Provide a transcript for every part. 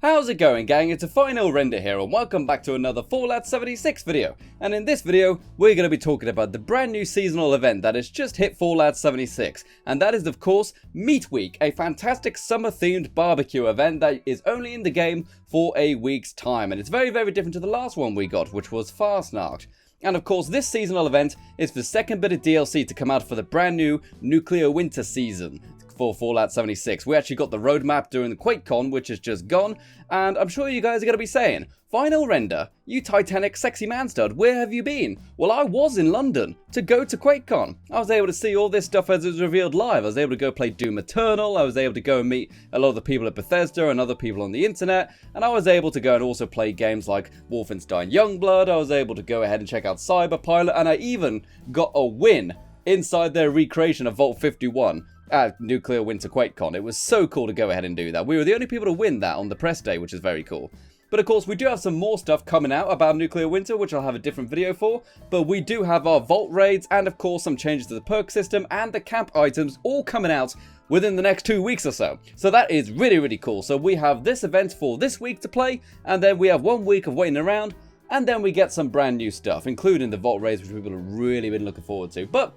How's it going, gang? It's a final render here and welcome back to another Fallout 76 video. And in this video, we're going to be talking about the brand new seasonal event that has just hit Fallout 76. And that is, of course, Meat Week, a fantastic summer-themed barbecue event that is only in the game for a week's time. And it's very, very different to the last one we got, which was Fastnacht. And of course, this seasonal event is the second bit of DLC to come out for the brand new Nuclear Winter season for Fallout 76. We actually got the roadmap during the QuakeCon, which is just gone, and I'm sure you guys are going to be saying, "Final render, you Titanic sexy man stud, where have you been?" Well, I was in London to go to QuakeCon. I was able to see all this stuff as it was revealed live. I was able to go play Doom Eternal, I was able to go and meet a lot of the people at Bethesda and other people on the internet, and I was able to go and also play games like Wolfenstein Youngblood. I was able to go ahead and check out Cyberpilot, and I even got a win inside their recreation of Vault 51. At Nuclear Winter QuakeCon. It was so cool to go ahead and do that. We were the only people to win that on the press day, which is very cool. But of course, we do have some more stuff coming out about Nuclear Winter, which I'll have a different video for. But we do have our vault raids and of course some changes to the perk system and the camp items all coming out within the next 2 weeks or so. So that is really, really cool. So we have this event for this week to play, and then we have 1 week of waiting around, and then we get some brand new stuff, including the vault raids, which people have really been looking forward to. But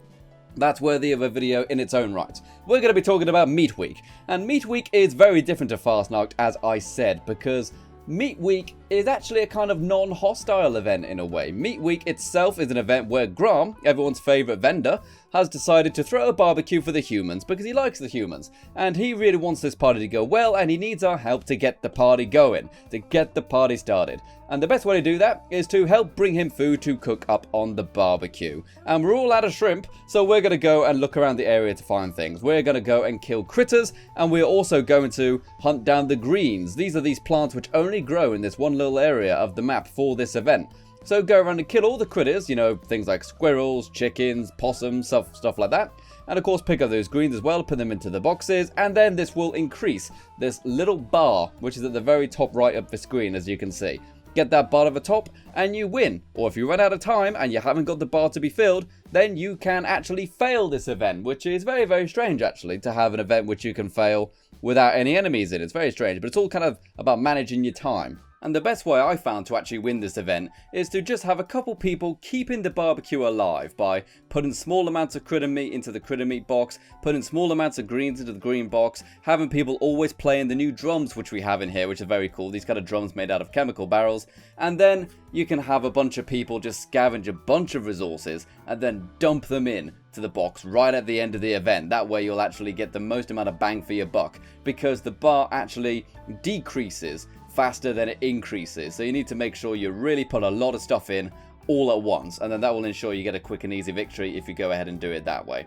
that's worthy of a video in its own right. We're going to be talking about Meat Week. And Meat Week is very different to Fastnacht, as I said, because Meat Week is actually a kind of non-hostile event in a way. Meat Week itself is an event where Grom, everyone's favourite vendor, has decided to throw a barbecue for the humans because he likes the humans. And he really wants this party to go well, and he needs our help to get the party going, to get the party started. And the best way to do that is to help bring him food to cook up on the barbecue. And we're all out of shrimp, so we're going to go and look around the area to find things. We're going to go and kill critters, and we're also going to hunt down the greens. These are these plants which only grow in this one little area of the map for this event. So go around and kill all the critters, you know, things like squirrels, chickens, possums, stuff like that. And of course pick up those greens as well, put them into the boxes, and then this will increase this little bar, which is at the very top right of the screen, as you can see. Get that bar at the top and you win. Or if you run out of time and you haven't got the bar to be filled, then you can actually fail this event, which is very, very strange actually, to have an event which you can fail without any enemies in. It's very strange, but it's all kind of about managing your time. And the best way I found to actually win this event is to just have a couple people keeping the barbecue alive by putting small amounts of critter meat into the critter meat box, putting small amounts of greens into the green box, having people always playing the new drums which we have in here, which are very cool, these kind of drums made out of chemical barrels, and then you can have a bunch of people just scavenge a bunch of resources and then dump them in to the box right at the end of the event. That way you'll actually get the most amount of bang for your buck, because the bar actually decreases faster than it increases, so you need to make sure you really put a lot of stuff in all at once, and then that will ensure you get a quick and easy victory if you go ahead and do it that way.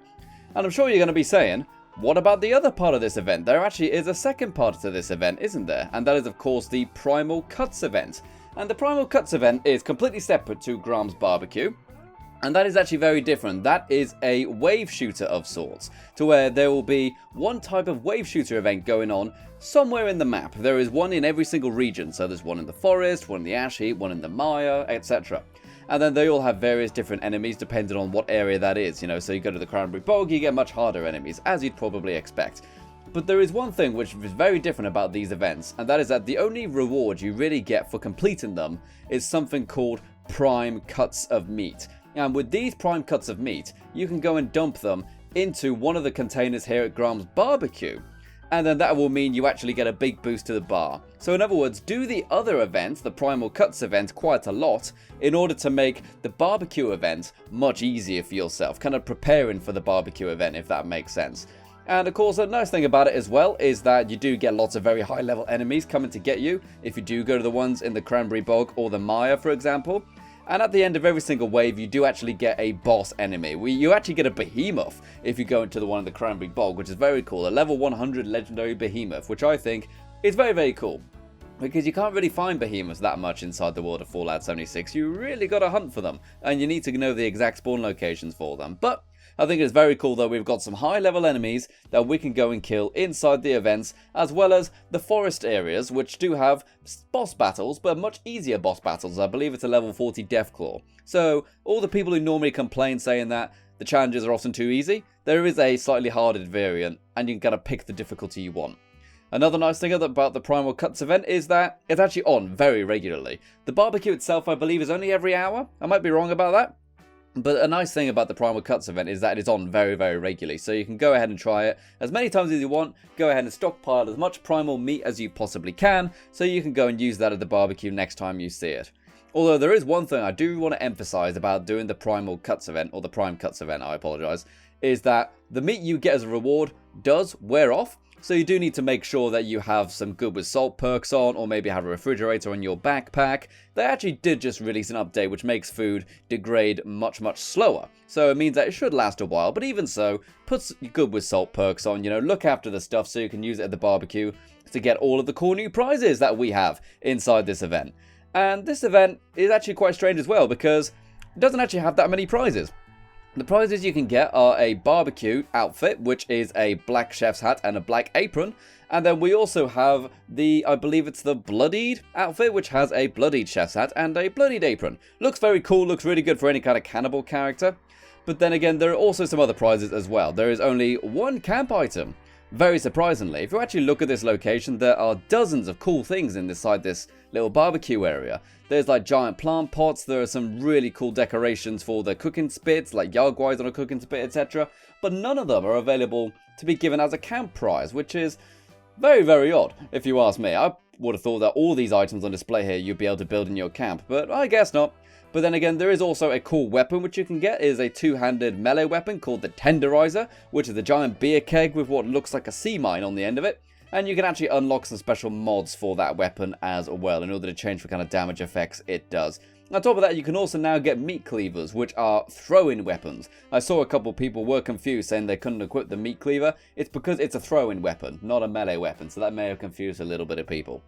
And I'm sure you're going to be saying, what about the other part of this event? There actually is a second part to this event, isn't there? And that is of course the Primal Cuts event. And the Primal Cuts event is completely separate to Grom's barbecue. And that is actually very different. That is a wave shooter of sorts, to where there will be one type of wave shooter event going on somewhere in the map. There is one in every single region, so there's one in the forest, one in the ash heap, one in the mire, etc. And then they all have various different enemies depending on what area that is, you know, so you go to the Cranberry Bog, you get much harder enemies, as you'd probably expect. But there is one thing which is very different about these events, and that is that the only reward you really get for completing them is something called Prime Cuts of Meat. And with these prime cuts of meat, you can go and dump them into one of the containers here at Grom's barbecue. And then that will mean you actually get a big boost to the bar. So in other words, do the other events, the Primal Cuts event, quite a lot in order to make the barbecue event much easier for yourself. Kind of preparing for the barbecue event, if that makes sense. And of course, the nice thing about it as well is that you do get lots of very high level enemies coming to get you if you do go to the ones in the Cranberry Bog or the mire, for example. And at the end of every single wave, you do actually get a boss enemy. You actually get a behemoth if you go into the one in the Cranberry Bog, which is very cool. A level 100 legendary behemoth, which I think is very, very cool. Because you can't really find behemoths that much inside the world of Fallout 76. You really got to hunt for them, and you need to know the exact spawn locations for them. But I think it's very cool that we've got some high level enemies that we can go and kill inside the events, as well as the forest areas, which do have boss battles, but much easier boss battles. I believe it's a level 40 Deathclaw. So all the people who normally complain saying that the challenges are often too easy, there is a slightly harder variant, and you can kind of pick the difficulty you want. Another nice thing about the Primal Cuts event is that it's actually on very regularly. The barbecue itself, I believe, is only every hour. I might be wrong about that. But a nice thing about the Primal Cuts event is that it's on very, very regularly. So you can go ahead and try it as many times as you want. Go ahead and stockpile as much primal meat as you possibly can, so you can go and use that at the barbecue next time you see it. Although there is one thing I do want to emphasize about doing the Primal Cuts event, or the Prime Cuts event, I apologize, is that the meat you get as a reward does wear off. So you do need to make sure that you have some good with salt perks on, or maybe have a refrigerator on your backpack. They actually did just release an update which makes food degrade much, much slower. So it means that it should last a while, but even so, put good with salt perks on, look after the stuff so you can use it at the barbecue to get all of the cool new prizes that we have inside this event. And this event is actually quite strange as well, because it doesn't actually have that many prizes. The prizes you can get are a barbecue outfit, which is a black chef's hat and a black apron. And then we also have I believe it's the bloodied outfit, which has a bloodied chef's hat and a bloodied apron. Looks very cool, looks really good for any kind of cannibal character. But then again, there are also some other prizes as well. There is only one camp item. Very surprisingly, if you actually look at this location, there are dozens of cool things inside this little barbecue area. There's like giant plant pots, there are some really cool decorations for the cooking spits, like Yargwise on a cooking spit, etc. But none of them are available to be given as a camp prize, which is very, very odd, if you ask me. I would have thought that all these items on display here you'd be able to build in your camp, but I guess not. But then again, there is also a cool weapon which you can get. It is a two-handed melee weapon called the Tenderizer, which is a giant beer keg with what looks like a sea mine on the end of it. And you can actually unlock some special mods for that weapon as well in order to change what kind of damage effects it does. On top of that, you can also now get meat cleavers, which are throw-in weapons. I saw a couple people were confused saying they couldn't equip the meat cleaver. It's because it's a throw-in weapon, not a melee weapon, so that may have confused a little bit of people.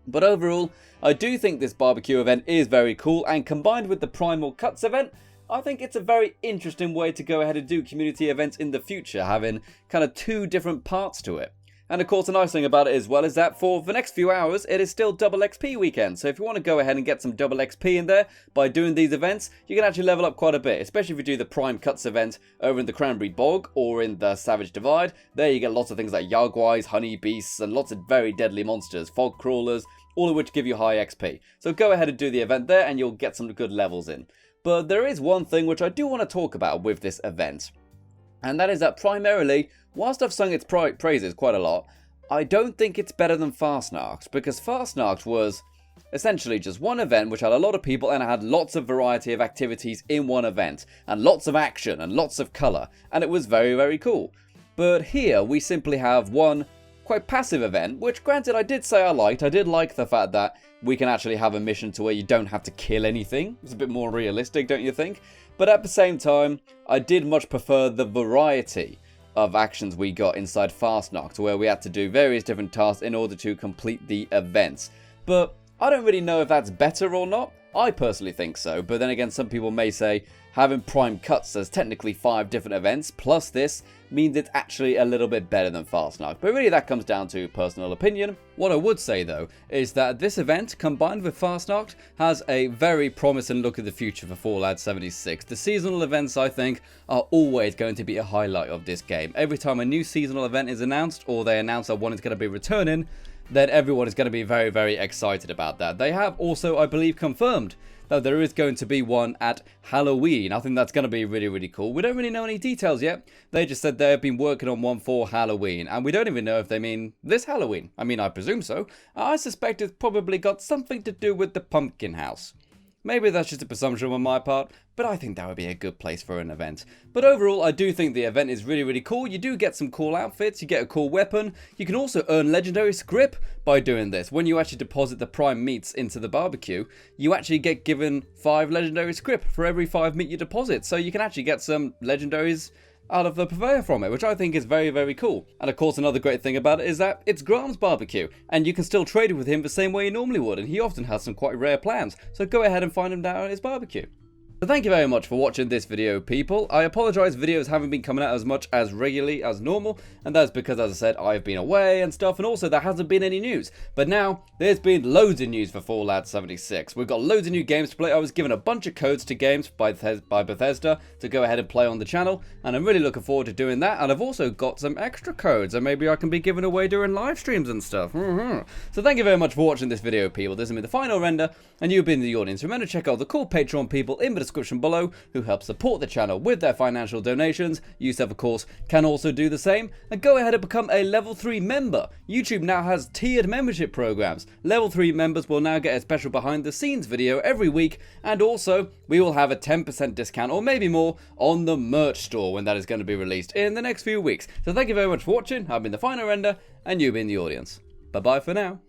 But overall, I do think this barbecue event is very cool, and combined with the Primal Cuts event, I think it's a very interesting way to go ahead and do community events in the future, having kind of two different parts to it. And of course, the nice thing about it as well is that for the next few hours, it is still double XP weekend. So if you want to go ahead and get some double XP in there by doing these events, you can actually level up quite a bit, especially if you do the Prime Cuts event over in the Cranberry Bog or in the Savage Divide. There you get lots of things like Yargwise, honey beasts, and lots of very deadly monsters, fog crawlers, all of which give you high XP. So go ahead and do the event there and you'll get some good levels in. But there is one thing which I do want to talk about with this event. And that is that primarily, whilst I've sung its praises quite a lot, I don't think it's better than Fastnacht, because Fastnacht was essentially just one event which had a lot of people and it had lots of variety of activities in one event, and lots of action and lots of colour, and it was very, very cool. But here we simply have one quite passive event, which granted I did say I liked. I did like the fact that we can actually have a mission to where you don't have to kill anything. It's a bit more realistic, don't you think? But at the same time, I did much prefer the variety of actions we got inside Fastnacht, where we had to do various different tasks in order to complete the events. But I don't really know if that's better or not. I personally think so, but then again, some people may say having Prime Cuts as technically 5 different events plus this means it's actually a little bit better than Fastnacht. But really that comes down to personal opinion. What I would say though is that this event combined with Fastnacht has a very promising look at the future for Fallout 76. The seasonal events, I think, are always going to be a highlight of this game. Every time a new seasonal event is announced or they announce that one is going to be returning, then everyone is going to be very, very excited about that. They have also, I believe, confirmed that there is going to be one at Halloween. I think that's going to be really, really cool. We don't really know any details yet. They just said they have been working on one for Halloween, and we don't even know if they mean this Halloween. I mean, I presume so. I suspect it's probably got something to do with the pumpkin house. Maybe that's just a presumption on my part, but I think that would be a good place for an event. But overall, I do think the event is really, really cool. You do get some cool outfits, you get a cool weapon. You can also earn legendary scrip by doing this. When you actually deposit the prime meats into the barbecue, you actually get given 5 legendary scrip for every 5 meat you deposit. So you can actually get some legendaries out of the purveyor from it, which I think is very, very cool. And of course, another great thing about it is that it's Graham's barbecue, and you can still trade with him the same way you normally would, and he often has some quite rare plans, so go ahead and find him down at his barbecue. So thank you very much for watching this video, people. I apologise videos haven't been coming out as much as regularly as normal, and that's because, as I said, I've been away and stuff, and also there hasn't been any news. But now, there's been loads of news for Fallout 76. We've got loads of new games to play. I was given a bunch of codes to games by Bethesda to go ahead and play on the channel, and I'm really looking forward to doing that. And I've also got some extra codes that maybe I can be giving away during live streams and stuff. So thank you very much for watching this video, people. This has been the final render, and you've been in the audience. Remember to check out the cool Patreon people in the description below who help support the channel with their financial donations. You, of course, can also do the same, and go ahead and become a level 3 member. YouTube now has tiered membership programs. Level 3 members will now get a special behind the scenes video every week, and also we will have a 10% discount or maybe more on the merch store when that is going to be released in the next few weeks. So thank you very much for watching. I've been the final render, and you've been the audience. Bye bye for now.